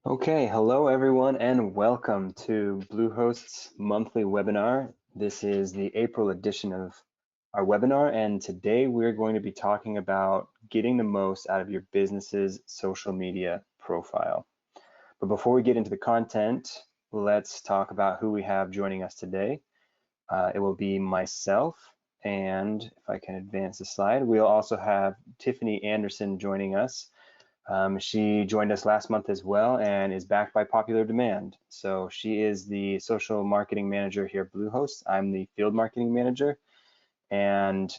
Okay, hello everyone and welcome to Bluehost's monthly webinar. This is the April edition of our webinar, and today we're going to be talking about getting the most out of your business's social media profile. But before we get into the content, let's talk about who we have joining us today. It will be myself, and if I can advance the slide, we'll also have Tiffany Anderson joining us. She joined us last month as well and is back by popular demand. So she is the social marketing manager here at Bluehost. I'm the field marketing manager, and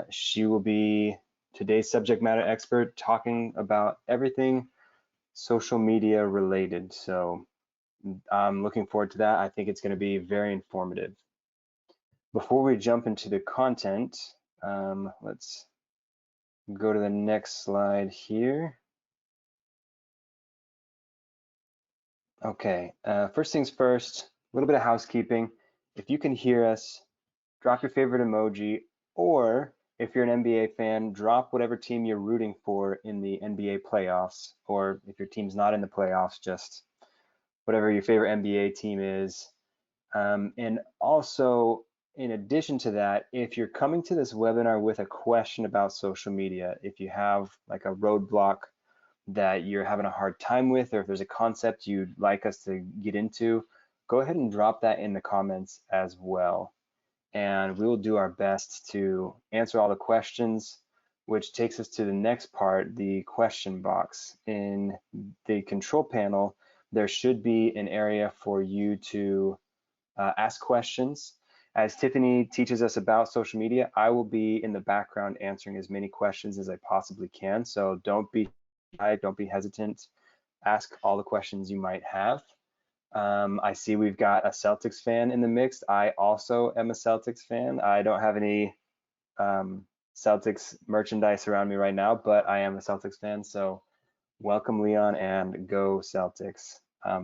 she will be today's subject matter expert talking about everything social media related. So I'm looking forward to that. I think it's going to be very informative. Before we jump into the content, let's go to the next slide here. Okay, first things first, a little bit of housekeeping. If you can hear us, drop your favorite emoji, or if you're an NBA fan, drop whatever team you're rooting for in the NBA playoffs, or if your team's not in the playoffs, just whatever your favorite NBA team is. And also, in addition to that, if you're coming to this webinar with a question about social media, if you have like a roadblock that you're having a hard time with, or if there's a concept you'd like us to get into, go ahead and drop that in the comments as well. And we will do our best to answer all the questions, which takes us to the next part, the question box. In the control panel, there should be an area for you to ask questions. As Tiffany teaches us about social media, I will be in the background answering as many questions as I possibly can. So don't be shy, don't be hesitant. Ask all the questions you might have. I see we've got a Celtics fan in the mix. I also am a Celtics fan. I don't have any Celtics merchandise around me right now, but I am a Celtics fan. So welcome, Leon, and go Celtics.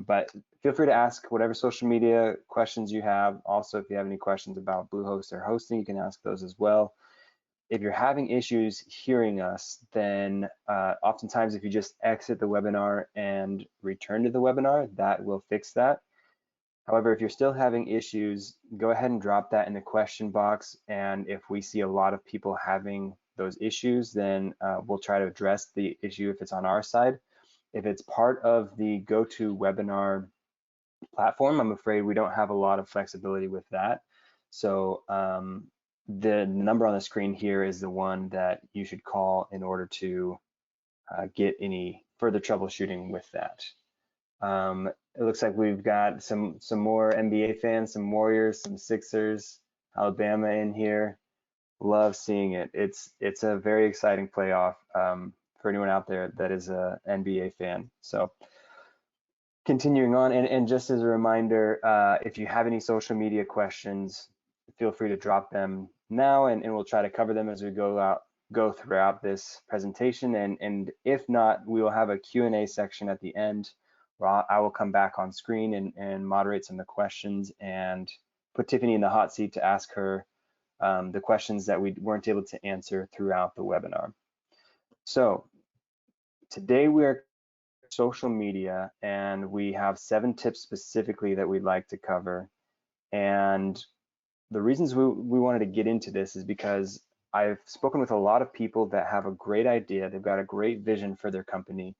But feel free to ask whatever social media questions you have. Also, if you have any questions about Bluehost or hosting, you can ask those as well. If you're having issues hearing us, then oftentimes if you just exit the webinar and return to the webinar, that will fix that. However, if you're still having issues, go ahead and drop that in the question box. And if we see a lot of people having those issues, then we'll try to address the issue if it's on our side. If it's part of the GoToWebinar platform, I'm afraid we don't have a lot of flexibility with that. So the number on the screen here is the one that you should call in order to get any further troubleshooting with that. It looks like we've got some more NBA fans, some Warriors, some Sixers, Alabama in here. Love seeing it. It's a very exciting playoff for anyone out there that is a NBA fan. So continuing on, and just as a reminder, if you have any social media questions, feel free to drop them now, and we'll try to cover them as we go throughout this presentation. And if not, we will have a Q&A section at the end where I will come back on screen and moderate some of the questions and put Tiffany in the hot seat to ask her the questions that we weren't able to answer throughout the webinar. So today we are social media, and we have 7 tips specifically that we'd like to cover. And the reasons we wanted to get into this is because I've spoken with a lot of people that have a great idea. They've got a great vision for their company.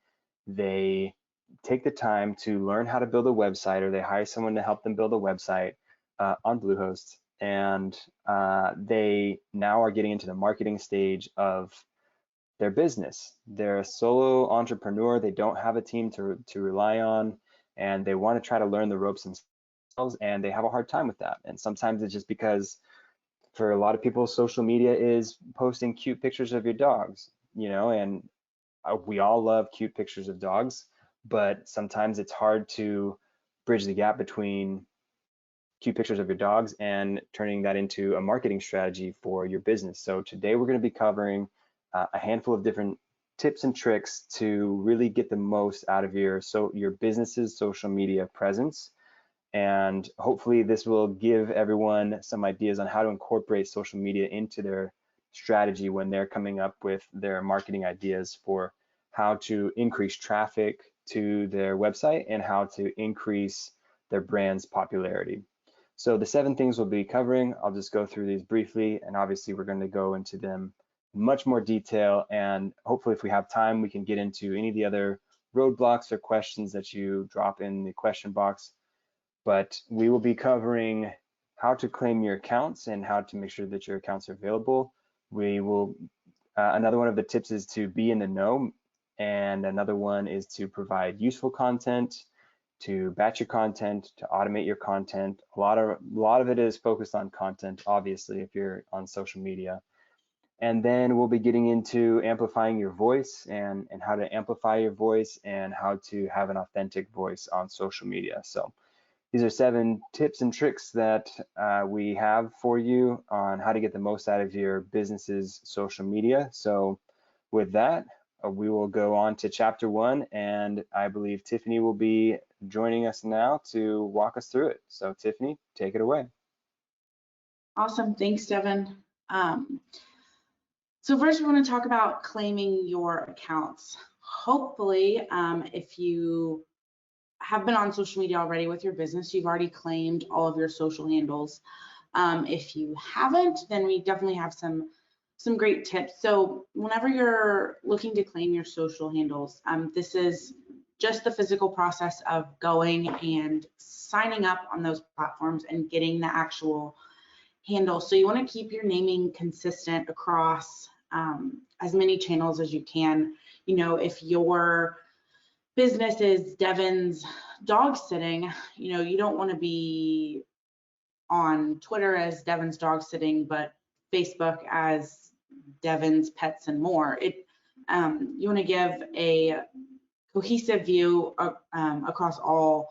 They take the time to learn how to build a website, or they hire someone to help them build a website on Bluehost, and they now are getting into the marketing stage of their business. They're a solo entrepreneur. They don't have a team to rely on, and they want to try to learn the ropes themselves, and they have a hard time with that. And sometimes it's just because for a lot of people, social media is posting cute pictures of your dogs, and we all love cute pictures of dogs, but sometimes it's hard to bridge the gap between cute pictures of your dogs and turning that into a marketing strategy for your business. So today we're going to be covering a handful of different tips and tricks to really get the most out of your business's social media presence. And hopefully this will give everyone some ideas on how to incorporate social media into their strategy when they're coming up with their marketing ideas for how to increase traffic, to their website and how to increase their brand's popularity. So the 7 things we'll be covering, I'll just go through these briefly, and obviously we're going to go into them in much more detail, and hopefully if we have time, we can get into any of the other roadblocks or questions that you drop in the question box. But we will be covering how to claim your accounts and how to make sure that your accounts are available. We will, another one of the tips is to be in the know, and another one is to provide useful content, to batch your content, to automate your content. A lot of it is focused on content, obviously, if you're on social media. And then we'll be getting into amplifying your voice and how to amplify your voice and how to have an authentic voice on social media. So these are 7 tips and tricks that we have for you on how to get the most out of your business's social media. So with that, we will go on to chapter 1, and I believe Tiffany will be joining us now to walk us through it. So Tiffany, take it away. Awesome, thanks, Devin. So first we want to talk about claiming your accounts. Hopefully, if you have been on social media already with your business, you've already claimed all of your social handles. If you haven't, then we definitely have some great tips. So whenever you're looking to claim your social handles, this is just the physical process of going and signing up on those platforms and getting the actual handle. So you want to keep your naming consistent across as many channels as you can. You know, if your business is Devin's dog sitting, you know, you don't want to be on Twitter as Devin's dog sitting, but Facebook as Devin's pets and more. You want to give a cohesive view across all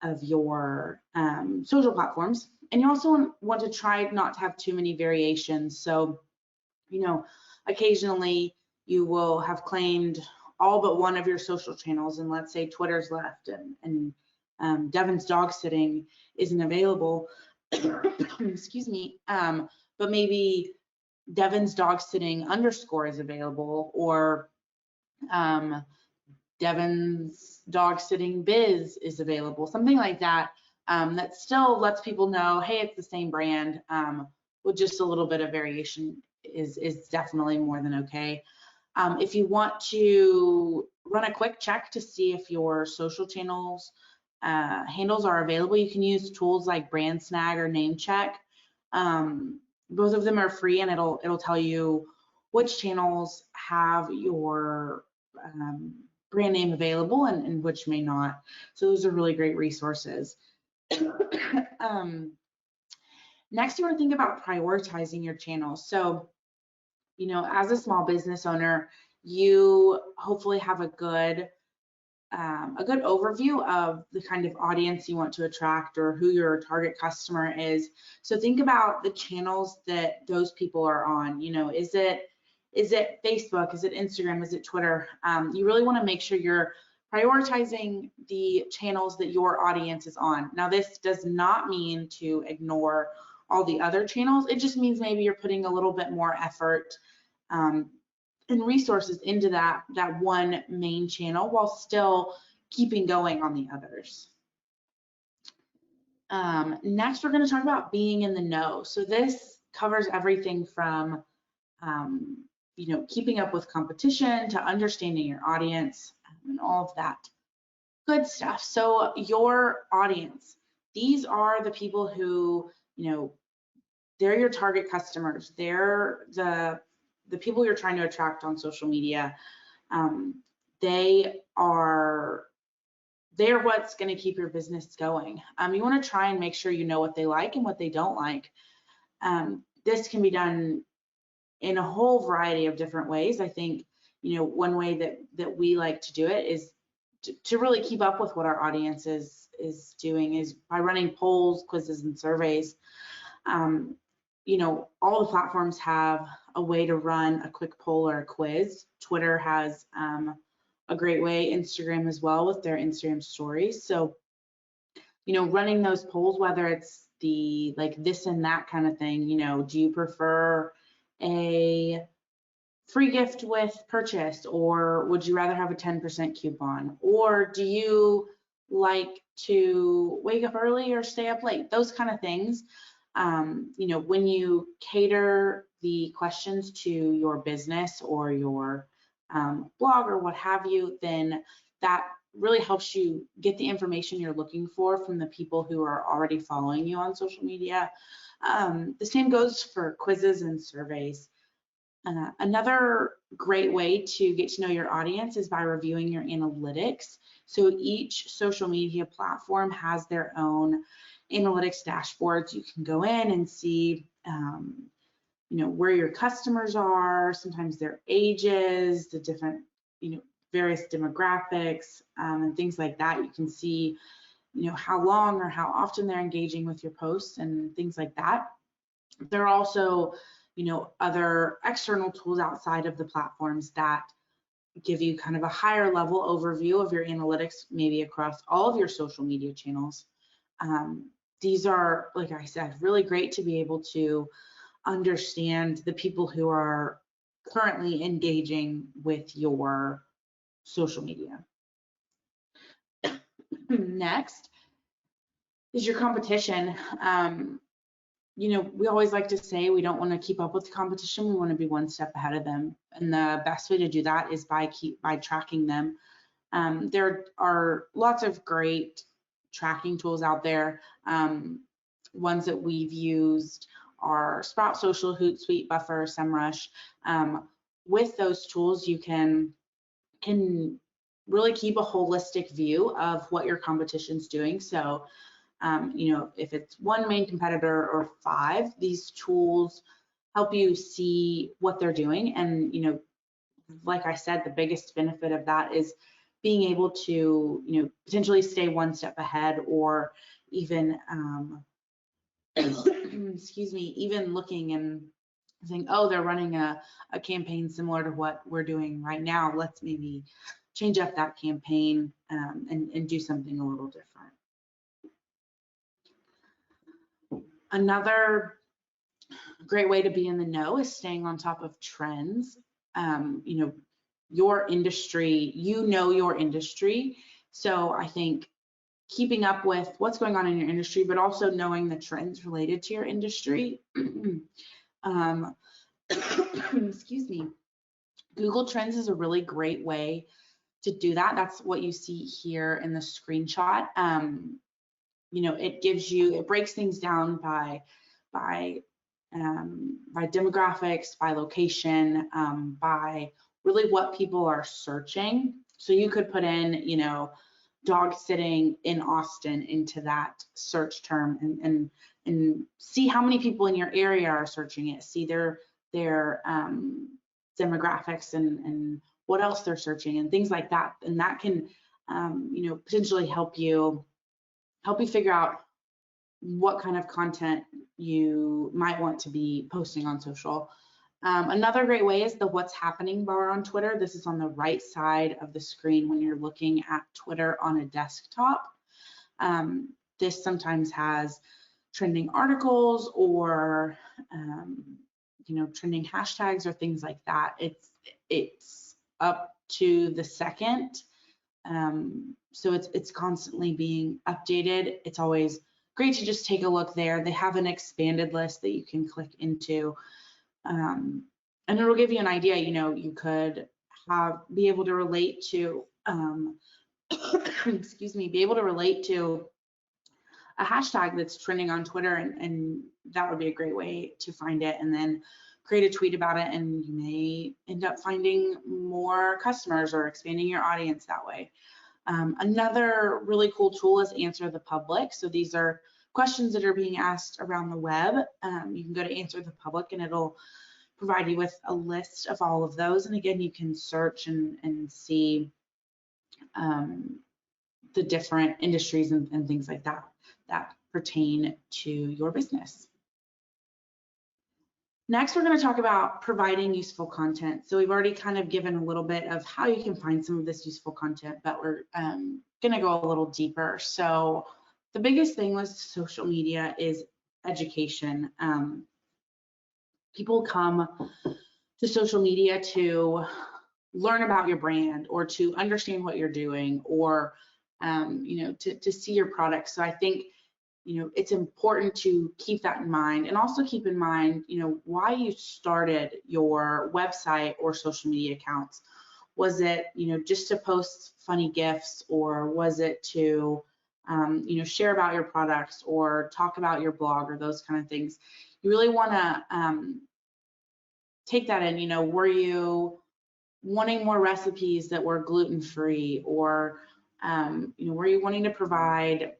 of your social platforms. And you also want to try not to have too many variations. So, you know, occasionally you will have claimed all but one of your social channels, and let's say Twitter's left and Devin's dog sitting isn't available. Excuse me. But maybe Devin's dog sitting _ is available, or Devin's dog sitting biz is available, something like that. That still lets people know, hey, it's the same brand, with just a little bit of variation is definitely more than okay. If you want to run a quick check to see if your social channels handles are available, you can use tools like Brand Snag or Name Check. Both of them are free, and it'll tell you which channels have your brand name available and which may not. So those are really great resources. Next, you want to think about prioritizing your channels. So, you know, as a small business owner, you hopefully have a good overview of the kind of audience you want to attract or who your target customer is. So think about the channels that those people are on. You know, is it Facebook? Is it Instagram? Is it Twitter? You really want to make sure you're prioritizing the channels that your audience is on. Now, this does not mean to ignore all the other channels. It just means maybe you're putting a little bit more effort and resources into that one main channel while still keeping going on the others. Next, we're going to talk about being in the know. So this covers everything from you know, keeping up with competition to understanding your audience and all of that good stuff. So your audience, these are the people who, you know, they're your target customers. They're the people you're trying to attract on social media. They are what's going to keep your business going. You want to try and make sure you know what they like and what they don't like. This can be done in a whole variety of different ways. I think, you know, one way that we like to do it is to really keep up with what our audience is doing is by running polls, quizzes, and surveys. You know, all the platforms have a way to run a quick poll or a quiz. Twitter has a great way, Instagram as well with their Instagram stories. So, you know, running those polls, whether it's the like this and that kind of thing, you know, do you prefer a free gift with purchase, or would you rather have a 10% coupon? Or do you like to wake up early or stay up late? Those kind of things. When you cater the questions to your business or your blog or what have you, then that really helps you get the information you're looking for from the people who are already following you on social media. The same goes for quizzes and surveys. Another great way to get to know your audience is by reviewing your analytics. So each social media platform has their own analytics dashboards. You can go in and see, where your customers are, sometimes their ages, the different, various demographics, and things like that. You can see, how long or how often they're engaging with your posts and things like that. There are also, other external tools outside of the platforms that give you kind of a higher level overview of your analytics, maybe across all of your social media channels. These are, like I said, really great to be able to understand the people who are currently engaging with your social media. Next is your competition. We always like to say we don't want to keep up with the competition. We want to be one step ahead of them. And the best way to do that is by tracking them. There are lots of great tracking tools out there. Ones that we've used are Sprout Social, Hootsuite, Buffer, SEMrush. With those tools, you can really keep a holistic view of what your competition's doing. So if it's one main competitor or 5, these tools help you see what they're doing. And, like I said, the biggest benefit of that is being able to, potentially stay one step ahead, or even, excuse me, even looking and saying, oh, they're running a campaign similar to what we're doing right now. Let's maybe change up that campaign and do something a little different. Another great way to be in the know is staying on top of trends. Your industry, your industry. So I think keeping up with what's going on in your industry, but also knowing the trends related to your industry. Excuse me. Google Trends is a really great way to do that. That's what you see here in the screenshot. It breaks things down by demographics, by location, by really what people are searching. So you could put in, dog sitting in Austin into that search term and see how many people in your area are searching it, see their demographics and what else they're searching and things like that. And that can, potentially help you figure out what kind of content you might want to be posting on social. Another great way is the what's happening bar on Twitter. This is on the right side of the screen when you're looking at Twitter on a desktop. This sometimes has trending articles or trending hashtags or things like that. It's up to the second. So it's constantly being updated. It's always great to just take a look there. They have an expanded list that you can click into, and it'll give you an idea. You could be able to relate to, excuse me, be able to relate to a hashtag that's trending on Twitter, and that would be a great way to find it, and then create a tweet about it, and you may end up finding more customers or expanding your audience that way. Another really cool tool is Answer the Public. So these are questions that are being asked around the web. You can go to Answer the Public and it'll provide you with a list of all of those. And again, you can search and see the different industries and things like that that pertain to your business. Next, we're going to talk about providing useful content. So we've already kind of given a little bit of how you can find some of this useful content, but we're going to go a little deeper. So the biggest thing with social media is education. People come to social media to learn about your brand or to understand what you're doing, or to see your products. So I think it's important to keep that in mind, and also keep in mind why you started your website or social media accounts. Was it just to post funny GIFs, or was it to share about your products or talk about your blog or those kind of things? You really want to take that in. Were you wanting more recipes that were gluten-free, or were you wanting to provide,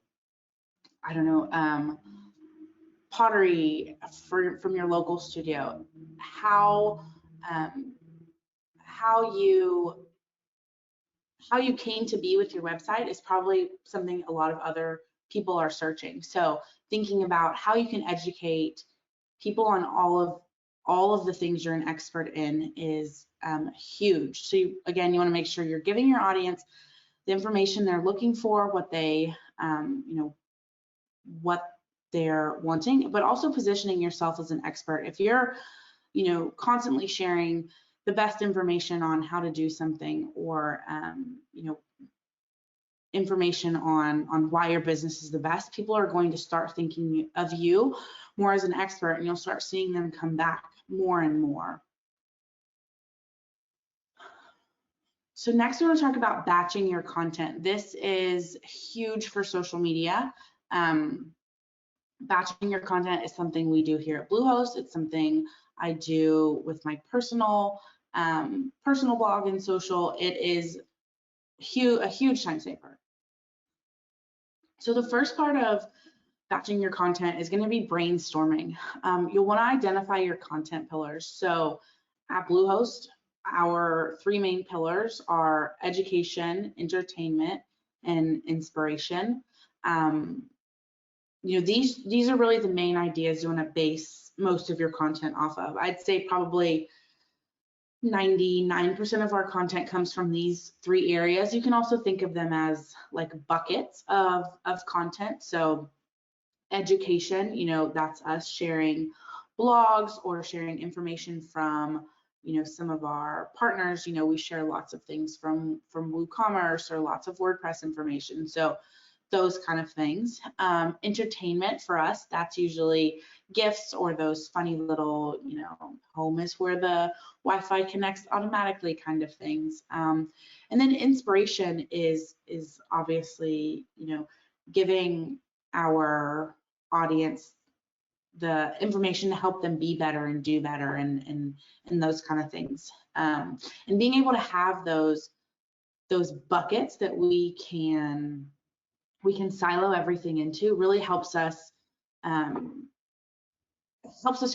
I don't know, pottery from your local studio? How you came to be with your website is probably something a lot of other people are searching. So thinking about how you can educate people on all of the things you're an expert in is huge. So again, you want to make sure you're giving your audience the information they're looking for, what they what they're wanting, but also positioning yourself as an expert. If you're constantly sharing the best information on how to do something, or information on why your business is the best, people are going to start thinking of you more as an expert, and you'll start seeing them come back more and more. So next, we're going to talk about batching your content. This is huge for social media. Batching your content is something we do here at Bluehost. It's something I do with my personal blog and social. It is a huge time saver. So the first part of batching your content is going to be brainstorming. You'll want to identify your content pillars. So at Bluehost, our three main pillars are education, entertainment, and inspiration. These are really the main ideas you want to base most of your content off of. I'd say probably 99% of our content comes from these three areas. You can also think of them as like buckets of content. So education, that's us sharing blogs or sharing information from some of our partners. We share lots of things from WooCommerce, or lots of WordPress information. So those kind of things. Entertainment for us, that's usually gifts or those funny little, home is where the Wi-Fi connects automatically kind of things. And then inspiration is obviously, giving our audience the information to help them be better and do better, and those kind of things. And being able to have those buckets that we can silo everything into really helps us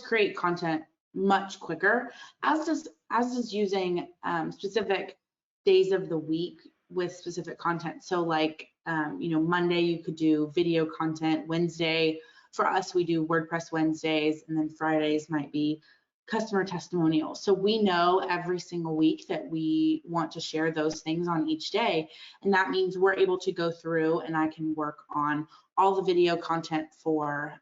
create content much quicker, as does using specific days of the week with specific content. So like Monday you could do video content, Wednesday for us we do WordPress Wednesdays, and then Fridays might be customer testimonials. So we know every single week that we want to share those things on each day, and that means we're able to go through and I can work on all the video content for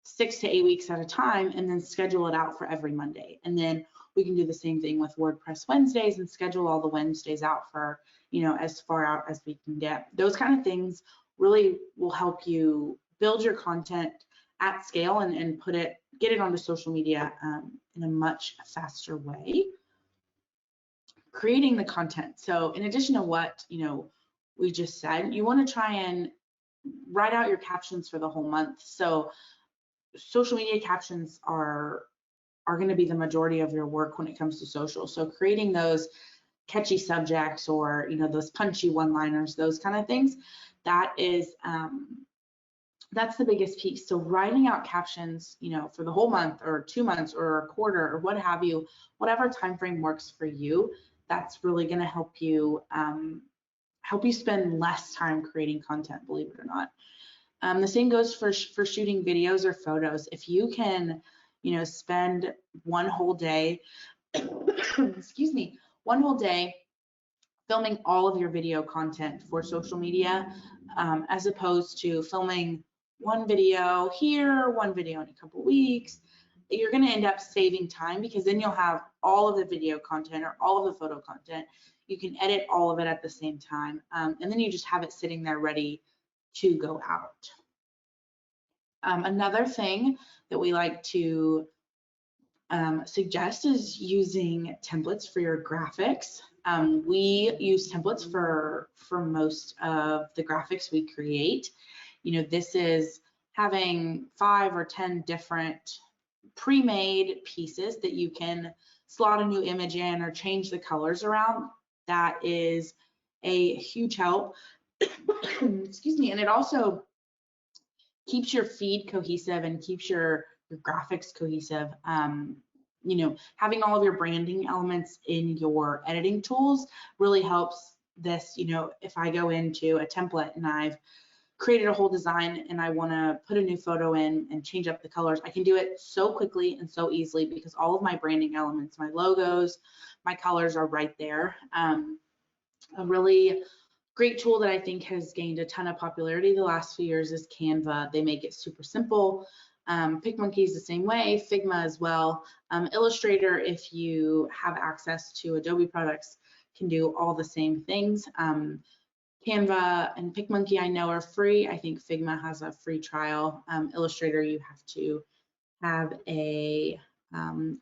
6 to 8 weeks at a time, and then schedule it out for every Monday. And then we can do the same thing with WordPress Wednesdays and schedule all the Wednesdays out for as far out as we can get. Those kind of things really will help you build your content at scale and get it onto social media in a much faster way. Creating the content. So in addition to what we just said, you want to try and write out your captions for the whole month. So social media captions are going to be the majority of your work when it comes to social. So creating those catchy subjects, or those punchy one-liners, those kind of things, that is that's the biggest piece. So writing out captions, for the whole month or 2 months or a quarter or what have you, whatever time frame works for you, that's really going to help you spend less time creating content, believe it or not. The same goes for shooting videos or photos. If you can, spend one whole day, excuse me, one whole day filming all of your video content for social media, as opposed to filming one video here, one video in a couple weeks, you're going to end up saving time, because then you'll have all of the video content or all of the photo content. You can edit all of it at the same time, and then you just have it sitting there ready to go out. Another thing that we like to suggest is using templates for your graphics. We use templates for most of the graphics we create. You know, this is having 5 or 10 different pre-made pieces that you can slot a new image in or change the colors around. That is a huge help. Excuse me. And it also keeps your feed cohesive and keeps your graphics cohesive. You know, having all of your branding elements in your editing tools really helps this. You know, if I go into a template and I've created a whole design and I want to put a new photo in and change up the colors, I can do it so quickly and so easily because all of my branding elements, my logos, my colors are right there. A really great tool that I think has gained a ton of popularity the last few years is Canva. They make it super simple. PicMonkey is the same way, Figma as well. Illustrator, if you have access to Adobe products, can do all the same things. Canva and PicMonkey I know are free. I think Figma has a free trial. Illustrator, you have to have an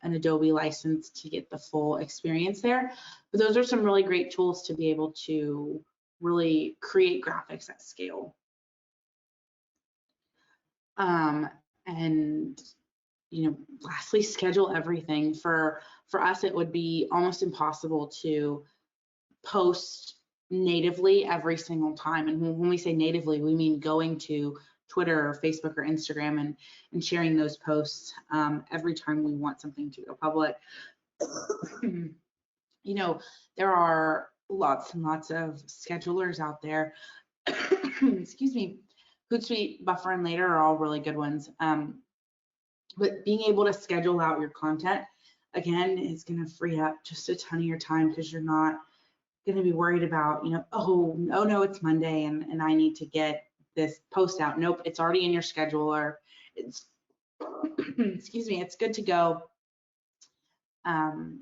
Adobe license to get the full experience there. But those are some really great tools to be able to really create graphics at scale. And you know, lastly, schedule everything. For us, it would be almost impossible to post natively every single time. And when we say natively, we mean going to Twitter or Facebook or Instagram and sharing those posts every time we want something to go public. You know, there are lots and lots of schedulers out there. Excuse me. Hootsuite, Buffer, and Later are all really good ones. But being able to schedule out your content, again, is going to free up just a ton of your time because you're not going to be worried about, you know, oh no, it's Monday and I need to get this post out. Nope, it's already in your scheduler. It's, excuse me, it's good to go. And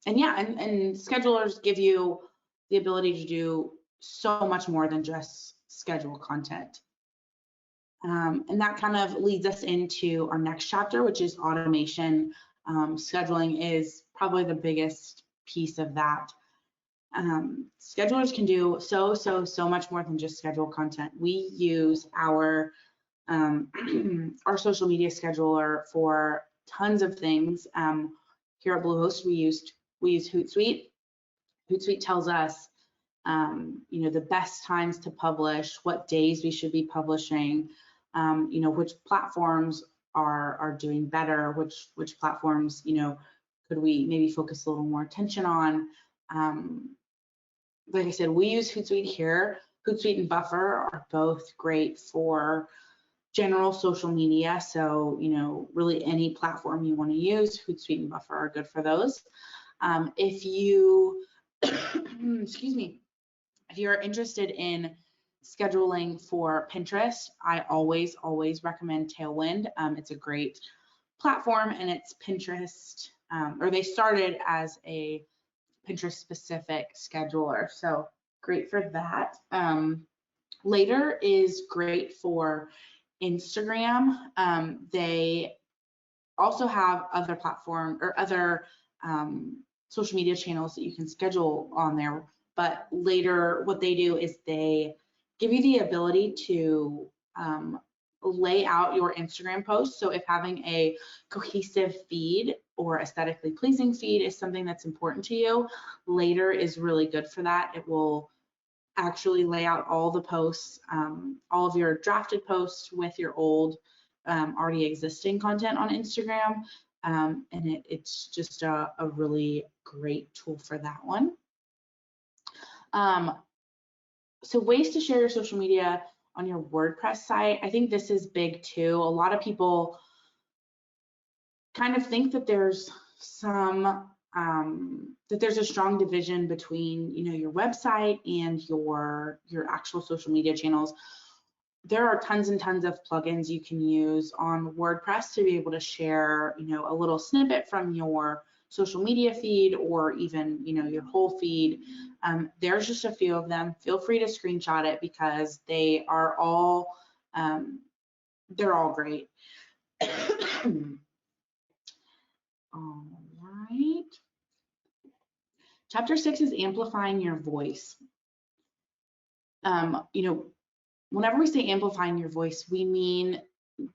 yeah, and schedulers give you the ability to do so much more than just schedule content. And that kind of leads us into our next chapter, which is automation. Scheduling is probably the biggest piece of that. Schedulers can do so much more than just schedule content. We use our our social media scheduler for tons of things. Here at Bluehost, we use Hootsuite. Hootsuite tells us you know, the best times to publish, what days we should be publishing, you know, which platforms are doing better, which platforms, you know, could we maybe focus a little more attention on. Like I said, we use Hootsuite here. Hootsuite and Buffer are both great for general social media. So, you know, really any platform you want to use, Hootsuite and Buffer are good for those. If you, excuse me, if you're interested in scheduling for Pinterest, I always recommend Tailwind. It's a great platform and it's Pinterest, or they started as a Pinterest specific scheduler. So great for that. Later is great for Instagram. They also have other platform or other social media channels that you can schedule on there. But Later, what they do is they give you the ability to lay out your Instagram posts. So if having a cohesive feed or aesthetically pleasing feed is something that's important to you, Later is really good for that. It will actually lay out all the posts, all of your drafted posts with your old already existing content on Instagram. And it's just a really great tool for that one. So ways to share your social media on your WordPress site. I think this is big too. A lot of people kind of think that there's some that there's a strong division between, you know, your website and your actual social media channels. there are tons and tons of plugins you can use on WordPress to be able to share, a little snippet from your social media feed or even, your whole feed. There's just a few of them. Feel free to screenshot it because they are all, they're all great. All right. Chapter 6 is amplifying your voice. Whenever we say amplifying your voice, we mean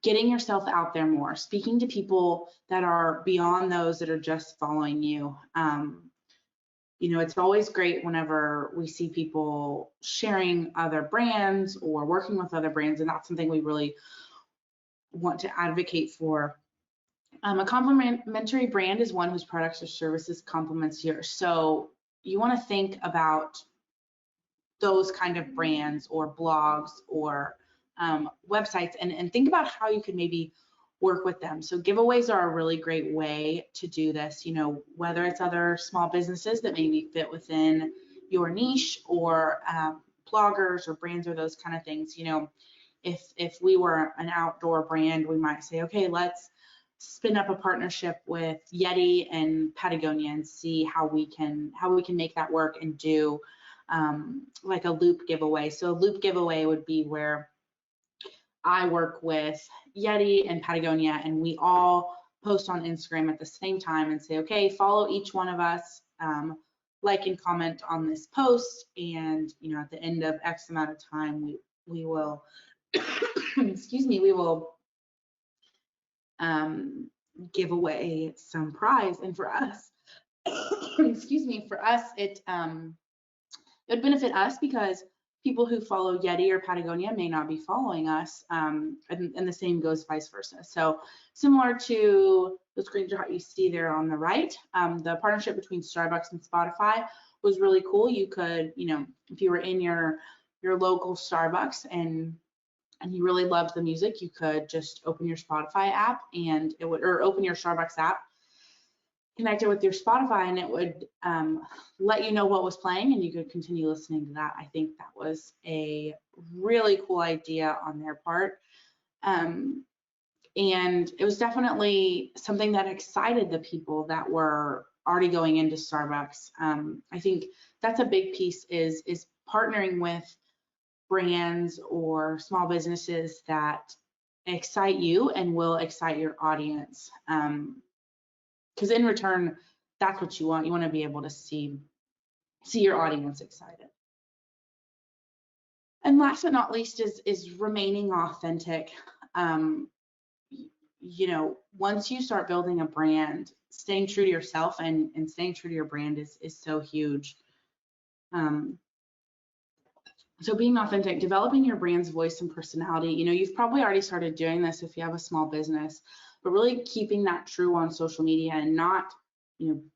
getting yourself out there more, speaking to people that are beyond those that are just following you. It's always great whenever we see people sharing other brands or working with other brands, and that's something we really want to advocate for. A complementary brand is one whose products or services complements yours. So you want to think about those kind of brands or blogs or websites and think about how you could maybe work with them. So giveaways are a really great way to do this, whether it's other small businesses that maybe fit within your niche or bloggers or brands or those kind of things. If we were an outdoor brand, we might say, okay, let's spin up a partnership with Yeti and Patagonia and see how we can make that work and do like a loop giveaway. So a loop giveaway would be where I work with Yeti and Patagonia and we all post on Instagram at the same time and say, okay, follow each one of us, like and comment on this post, and at the end of X amount of time we will excuse me, we will give away some prize. And for us excuse me, for us it would benefit us because people who follow Yeti or Patagonia may not be following us, and the same goes vice versa. So similar to the screenshot you see there on the right, the partnership between Starbucks and Spotify was really cool. You could, if you were in your local Starbucks and you really loved the music, you could just open your Spotify app and it would, or open your Starbucks app, connect it with your Spotify, and it would let you know what was playing and you could continue listening to that. I think that was a really cool idea on their part. And it was definitely something that excited the people that were already going into Starbucks. I think that's a big piece is partnering with brands or small businesses that excite you and will excite your audience. Because in return, that's what you want. You want to be able to see your audience excited. And last but not least is remaining authentic. Once you start building a brand, staying true to yourself and staying true to your brand is so huge. So being authentic, developing your brand's voice and personality, you've probably already started doing this if you have a small business, but really keeping that true on social media and not,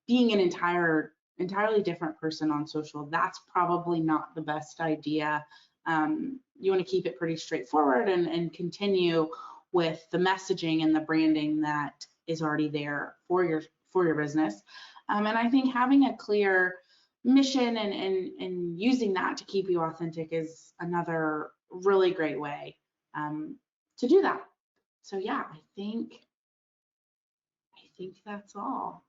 being an entirely different person on social. That's probably not the best idea. You want to keep it pretty straightforward and continue with the messaging and the branding that is already there for your business. And I think having a clear mission and using that to keep you authentic is another really great way to do that. So yeah, I think that's all.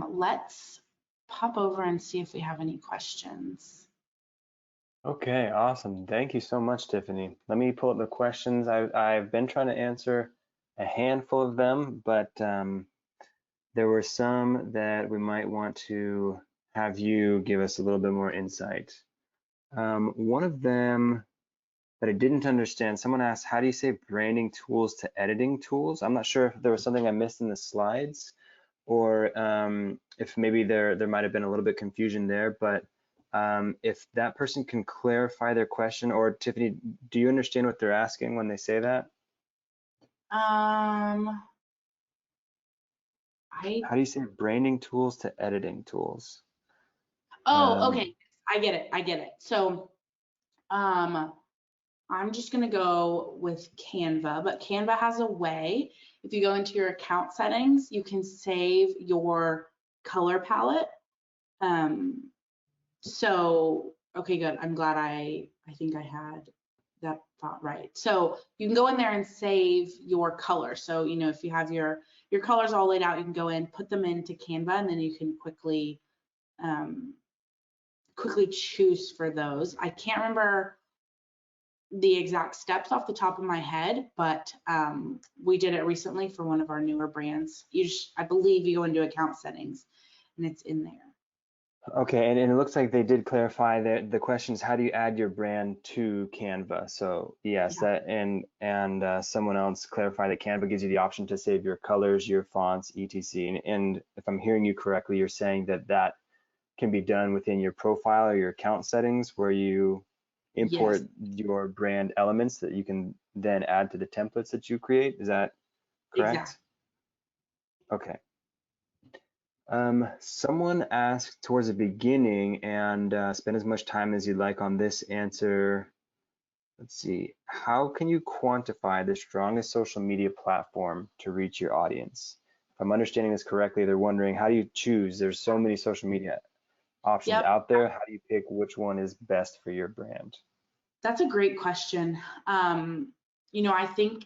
Let's pop over and see if we have any questions. Okay, awesome. Thank you so much, Tiffany. Let me pull up the questions. I've been trying to answer a handful of them, but there were some that we might want to have you give us a little bit more insight. One of them that I didn't understand, someone asked, how do you say branding tools to editing tools? I'm not sure if there was something I missed in the slides or if maybe there might have been a little bit confusion there, but if that person can clarify their question, or Tiffany, do you understand what they're asking when they say that? How do you say branding tools to editing tools? Oh, okay. I get it. So I'm just going to go with Canva, but Canva has a way. If you go into your account settings, you can save your color palette. So Okay, good. I'm glad I think I had that thought right. So you can go in there and save your color. So, you know, if you have your colors all laid out, you can go in, put them into Canva, and then you can quickly choose for those. I can't remember the exact steps off the top of my head, but we did it recently for one of our newer brands. I believe you go into account settings and it's in there. Okay, and it looks like they did clarify that the question is how do you add your brand to Canva? So yes, Yeah. that and someone else clarified that Canva gives you the option to save your colors, your fonts, etc. And if I'm hearing you correctly, you're saying that that can be done within your profile or your account settings where you import Yes, your brand elements that you can then add to the templates that you create. Is that exactly. correct? Okay. Someone asked towards the beginning, and spend as much time as you'd like on this answer. Let's see. How can you quantify the strongest social media platform to reach your audience? If I'm understanding this correctly, they're wondering how do you choose? There's so many social media options Yep, out there. How do you pick which one is best for your brand? that's a great question. You know, I think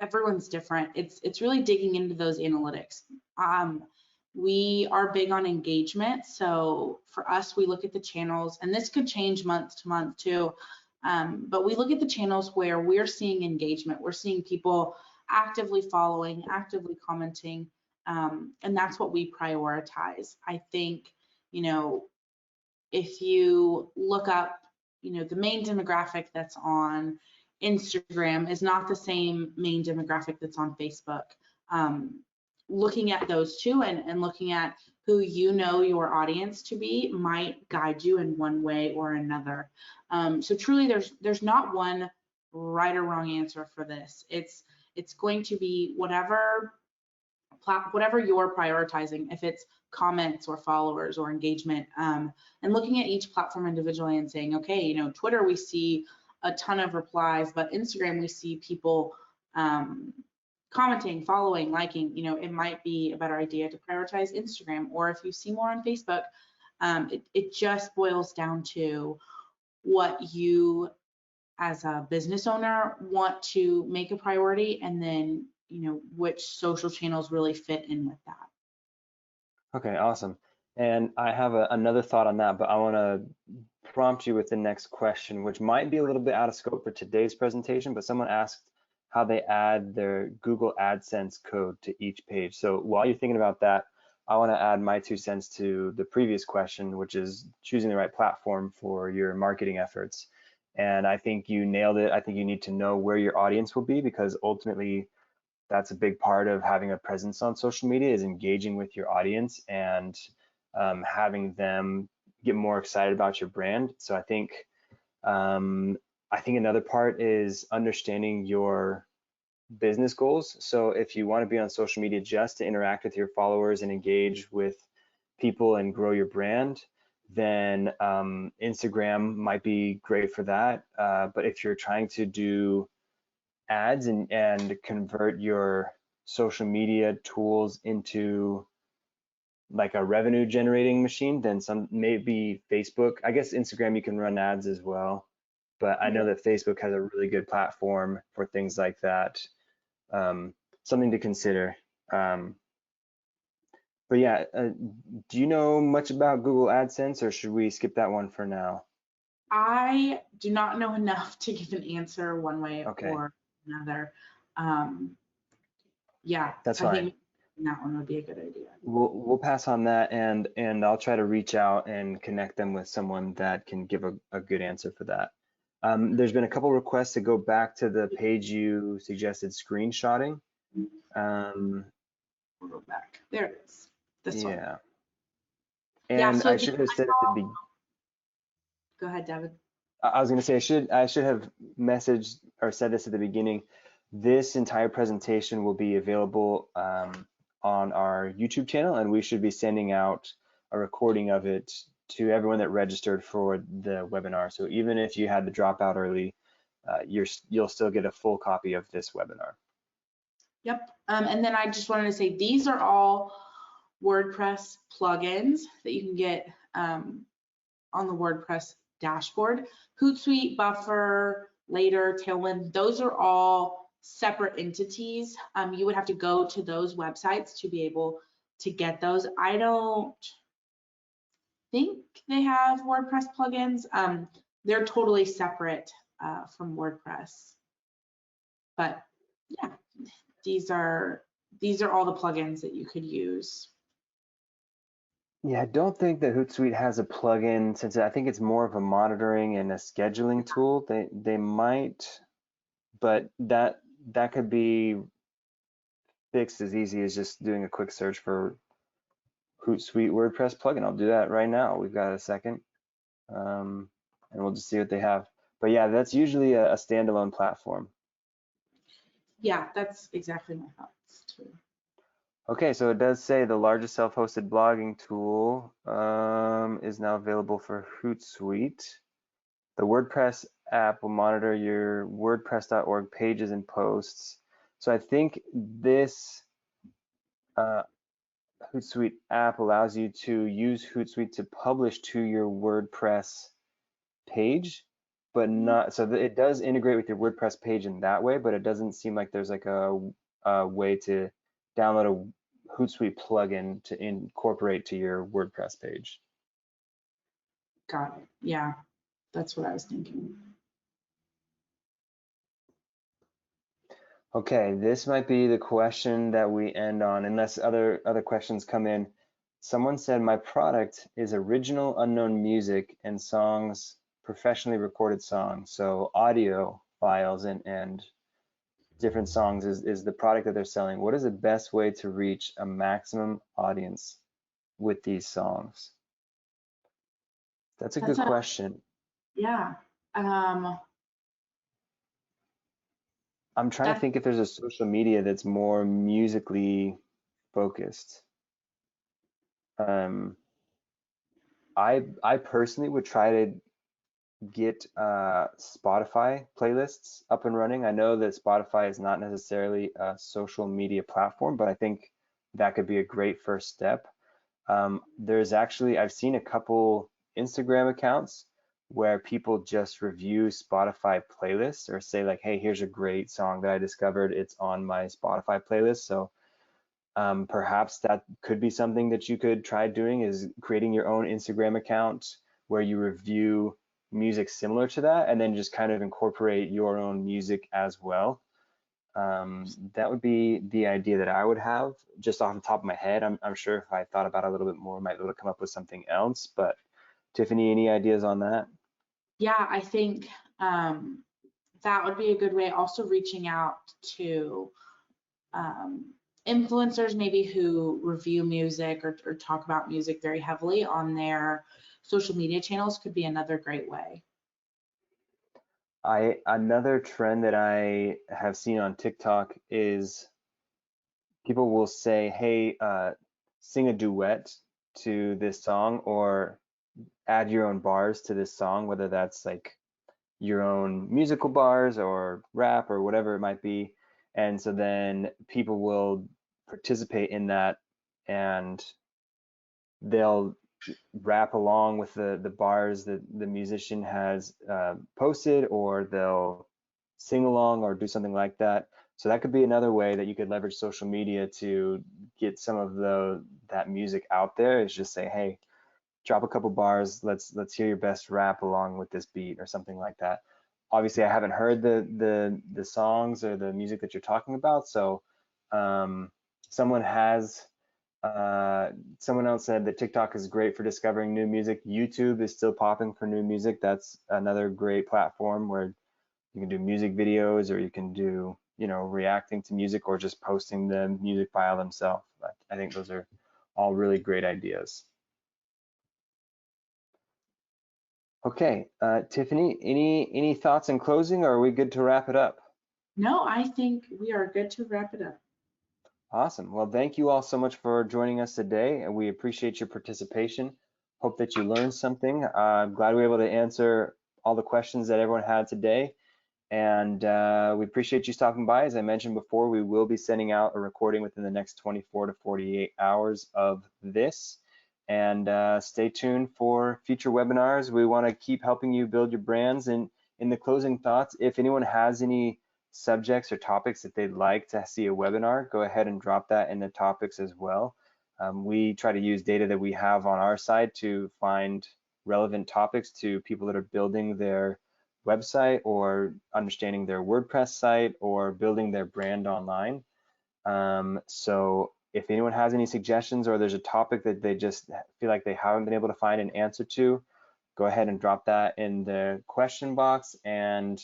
everyone's different. It's really digging into those analytics. We are big on engagement, so for us, we look at the channels, and this could change month to month too. But we look at the channels where we're seeing engagement. We're seeing people actively following, actively commenting, and that's what we prioritize. I think, you know, if you look up, you know, the main demographic that's on Instagram is not the same main demographic that's on Facebook. Looking at those two and looking at who you know your audience to be might guide you in one way or another. So truly, there's not one right or wrong answer for this. It's going to be whatever you're prioritizing, if it's comments or followers or engagement, and looking at each platform individually and saying, okay, you know, Twitter, we see a ton of replies, but Instagram, we see people commenting, following, liking. You know, it might be a better idea to prioritize Instagram, or if you see more on Facebook, it just boils down to what you as a business owner want to make a priority, and then, you know, which social channels really fit in with that. Okay, awesome. And I have another thought on that, but I want to prompt you with the next question, which might be a little bit out of scope for today's presentation, but someone asked how they add their Google AdSense code to each page. So while you're thinking about that, I want to add my 2 cents to the previous question, which is choosing the right platform for your marketing efforts. And I think you nailed it. I think you need to know where your audience will be, because ultimately that's a big part of having a presence on social media, is engaging with your audience and having them get more excited about your brand. So I think another part is understanding your business goals. So if you want to be on social media just to interact with your followers and engage with people and grow your brand, then Instagram might be great for that. But if you're trying to do ads and convert your social media tools into like a revenue generating machine, then some maybe Facebook. I guess Instagram you can run ads as well, but I know that Facebook has a really good platform for things like that. Something to consider. But yeah, do you know much about Google AdSense, or should we skip that one for now? I do not know enough to give an answer one way Okay, or another. Um, yeah, that's I fine. think that one would be a good idea. We'll pass on that, and I'll try to reach out and connect them with someone that can give a good answer for that. There's been a couple requests to go back to the page you suggested screenshotting. We'll go back. There it is. This one. Yeah, Yeah, and so I the should have said at the beginning. go ahead, David. I was going to say I should have messaged or said this at the beginning. This entire presentation will be available on our YouTube channel, and we should be sending out a recording of it to everyone that registered for the webinar. So even if you had to drop out early, you'll still get a full copy of this webinar. Yep. And then I just wanted to say these are all WordPress plugins that you can get on the WordPress dashboard. Hootsuite, Buffer, Later, Tailwind, those are all separate entities. You would have to go to those websites to be able to get those. I don't think they have WordPress plugins. They're totally separate from WordPress. But yeah, these are all the plugins that you could use. Yeah, I don't think that Hootsuite has a plugin, since I think it's more of a monitoring and a scheduling tool. They might, but that could be fixed as easy as just doing a quick search for Hootsuite WordPress plugin. I'll do that right now. We've got a second, and we'll just see what they have. But yeah, that's usually a standalone platform. Yeah, that's exactly my thoughts too. Okay, so it does say the largest self-hosted blogging tool is now available for Hootsuite. The WordPress app will monitor your WordPress.org pages and posts. So I think this Hootsuite app allows you to use Hootsuite to publish to your WordPress page, but not, so it does integrate with your WordPress page in that way, but it doesn't seem like there's like a way to download a Hootsuite plugin to incorporate to your WordPress page. Got it. Yeah, that's what I was thinking. Okay, this might be the question that we end on, unless other questions come in. Someone said, my product is original unknown music and songs, professionally recorded songs. So audio files and different songs is the product that they're selling. What is the best way to reach a maximum audience with these songs? That's a good question. Yeah. I'm trying to think if there's a social media that's more musically focused. I personally would try to get Spotify playlists up and running. I know that Spotify is not necessarily a social media platform, but I think that could be a great first step. There's actually, I've seen a couple Instagram accounts where people just review Spotify playlists or say like, hey, here's a great song that I discovered. It's on my Spotify playlist. So perhaps that could be something that you could try doing, is creating your own Instagram account where you review music similar to that and then just kind of incorporate your own music as well. That would be the idea that I would have just off the top of my head. I'm sure if I thought about it a little bit more, I might be able to come up with something else. But Tiffany, any ideas on that? Yeah, I think that would be a good way. Also reaching out to influencers maybe who review music or talk about music very heavily on their social media channels could be another great way. Another trend that I have seen on TikTok is people will say, hey, sing a duet to this song or add your own bars to this song, whether that's like your own musical bars or rap or whatever it might be. And so then people will participate in that and they'll rap along with the bars that the musician has posted, or they'll sing along or do something like that. So that could be another way that you could leverage social media to get some of that music out there, is just say, hey, drop a couple bars, let's hear your best rap along with this beat or something like that. Obviously, I haven't heard the songs or the music that you're talking about, so someone else said that TikTok is great for discovering new music. YouTube is still popping for new music. That's another great platform where you can do music videos, or you can do, reacting to music, or just posting the music file themselves. I think those are all really great ideas. Okay, Tiffany, any thoughts in closing, or are we good to wrap it up? No, I think we are good to wrap it up. Awesome. Well, thank you all so much for joining us today, and we appreciate your participation. Hope that you learned something. I'm glad we were able to answer all the questions that everyone had today, and we appreciate you stopping by. As I mentioned before, we will be sending out a recording within the next 24 to 48 hours of this. and stay tuned for future webinars. We want to keep helping you build your brands. And in the closing thoughts, if anyone has any subjects or topics that they'd like to see a webinar, go ahead and drop that in the topics as well. We try to use data that we have on our side to find relevant topics to people that are building their website or understanding their WordPress site or building their brand online. So if anyone has any suggestions or there's a topic that they just feel like they haven't been able to find an answer to, go ahead and drop that in the question box. And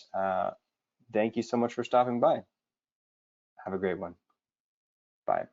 thank you so much for stopping by. Have a great one. Bye.